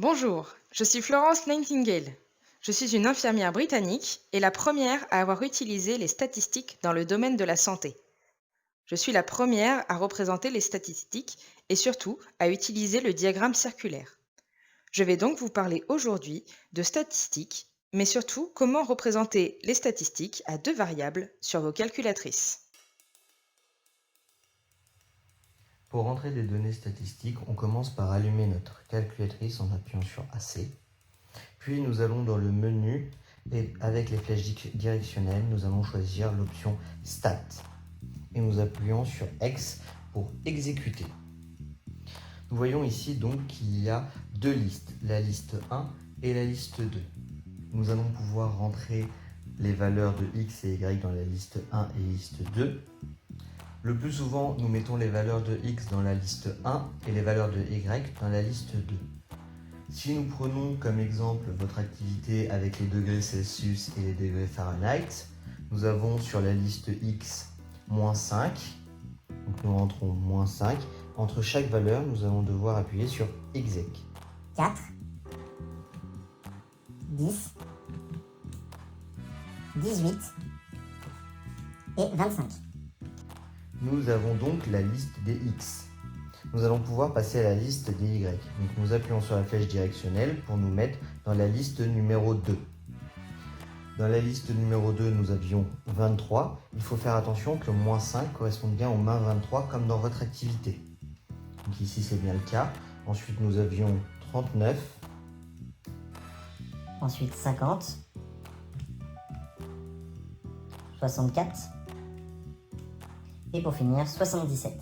Bonjour, je suis Florence Nightingale. Je suis une infirmière britannique et la première à avoir utilisé les statistiques dans le domaine de la santé. Je suis la première à représenter les statistiques et surtout à utiliser le diagramme circulaire. Je vais donc vous parler aujourd'hui de statistiques, mais surtout comment représenter les statistiques à deux variables sur vos calculatrices. Pour rentrer des données statistiques, on commence par allumer notre calculatrice en appuyant sur AC. Puis nous allons dans le menu et avec les flèches directionnelles, nous allons choisir l'option Stat. Et nous appuyons sur X pour exécuter. Nous voyons ici donc qu'il y a deux listes, la liste 1 et la liste 2. Nous allons pouvoir rentrer les valeurs de X et Y dans la liste 1 et liste 2. Le plus souvent, nous mettons les valeurs de X dans la liste 1 et les valeurs de Y dans la liste 2. Si nous prenons comme exemple votre activité avec les degrés Celsius et les degrés Fahrenheit, nous avons sur la liste X moins 5, donc nous rentrons moins 5. Entre chaque valeur, nous allons devoir appuyer sur Exec. 4, 10, 18 et 25. Nous avons donc la liste des X. Nous allons pouvoir passer à la liste des Y. Donc nous appuyons sur la flèche directionnelle pour nous mettre dans la liste numéro 2. Dans la liste numéro 2, nous avions 23. Il faut faire attention que moins 5 corresponde bien au moins 23 comme dans votre activité. Donc ici c'est bien le cas. Ensuite nous avions 39. Ensuite 50, 64 et pour finir 77.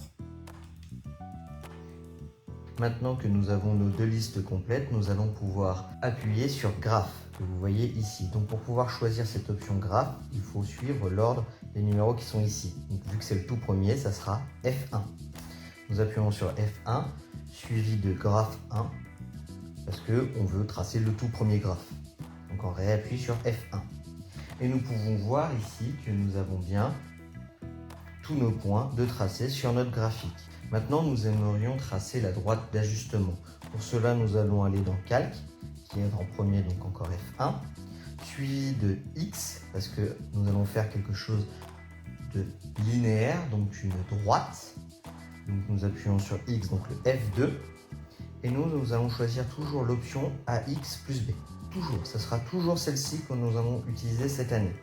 Maintenant que nous avons nos deux listes complètes, nous allons pouvoir appuyer sur Graphe, que vous voyez ici. Donc pour pouvoir choisir cette option Graphe, il faut suivre l'ordre des numéros qui sont ici. Donc vu que c'est le tout premier, ça sera F1. Nous appuyons sur F1, suivi de Graphe 1, parce qu'on veut tracer le tout premier graphe. Donc on réappuie sur F1. Et nous pouvons voir ici que nous avons bien tous nos points de tracé sur notre graphique. Maintenant, nous aimerions tracer la droite d'ajustement. Pour cela, nous allons aller dans Calque, qui est en premier, donc encore F1, suivi de X, parce que nous allons faire quelque chose de linéaire, donc une droite. Donc nous appuyons sur X, donc le F2, et nous allons choisir toujours l'option AX plus B. Toujours, ce sera toujours celle-ci que nous allons utiliser cette année.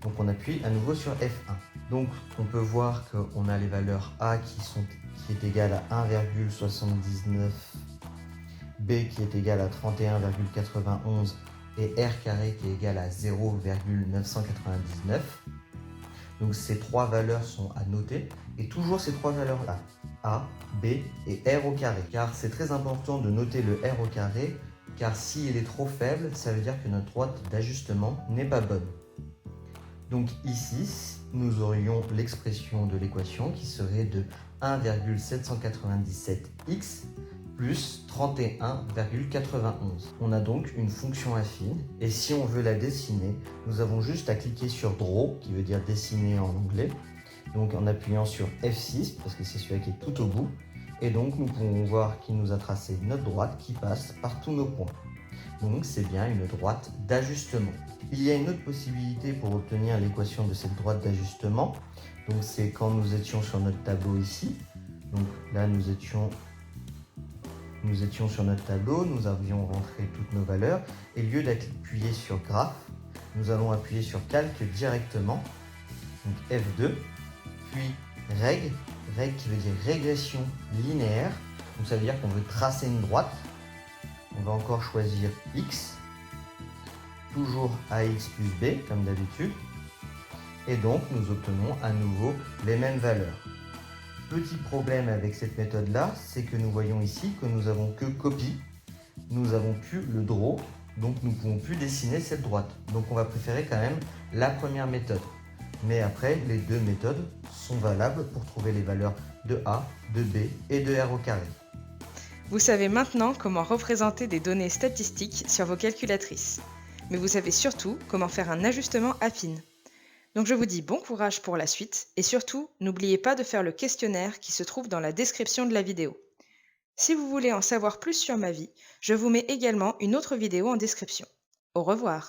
Donc on appuie à nouveau sur F1. Donc on peut voir qu'on a les valeurs A qui est égale à 1,79, B qui est égal à 31,91 et R carré qui est égal à 0,999. Donc ces trois valeurs sont à noter et toujours ces trois valeurs-là, A, B et R au carré. Car c'est très important de noter le R au carré, car s'il est trop faible, ça veut dire que notre droite d'ajustement n'est pas bonne. Donc ici, nous aurions l'expression de l'équation qui serait de 1,797x plus 31,91. On a donc une fonction affine et si on veut la dessiner, nous avons juste à cliquer sur Draw, qui veut dire dessiner en anglais, donc en appuyant sur F6, parce que c'est celui qui est tout au bout, et donc nous pouvons voir qu'il nous a tracé notre droite qui passe par tous nos points. Donc c'est bien une droite d'ajustement. Il y a une autre possibilité pour obtenir l'équation de cette droite d'ajustement. Donc c'est quand nous étions sur notre tableau ici. Donc là nous étions sur notre tableau, nous avions rentré toutes nos valeurs. Et au lieu d'appuyer sur Graphe, nous allons appuyer sur Calque directement. Donc F2, puis Règle qui veut dire régression linéaire. Donc ça veut dire qu'on veut tracer une droite. On va encore choisir X, toujours AX plus B comme d'habitude, et donc nous obtenons à nouveau les mêmes valeurs. Petit problème avec cette méthode-là, c'est que nous voyons ici que nous avons que copie, nous avons plus le draw, donc nous ne pouvons plus dessiner cette droite. Donc on va préférer quand même la première méthode. Mais après, les deux méthodes sont valables pour trouver les valeurs de A, de B et de R au carré. Vous savez maintenant comment représenter des données statistiques sur vos calculatrices. Mais vous savez surtout comment faire un ajustement affine. Donc je vous dis bon courage pour la suite et surtout, n'oubliez pas de faire le questionnaire qui se trouve dans la description de la vidéo. Si vous voulez en savoir plus sur ma vie, je vous mets également une autre vidéo en description. Au revoir.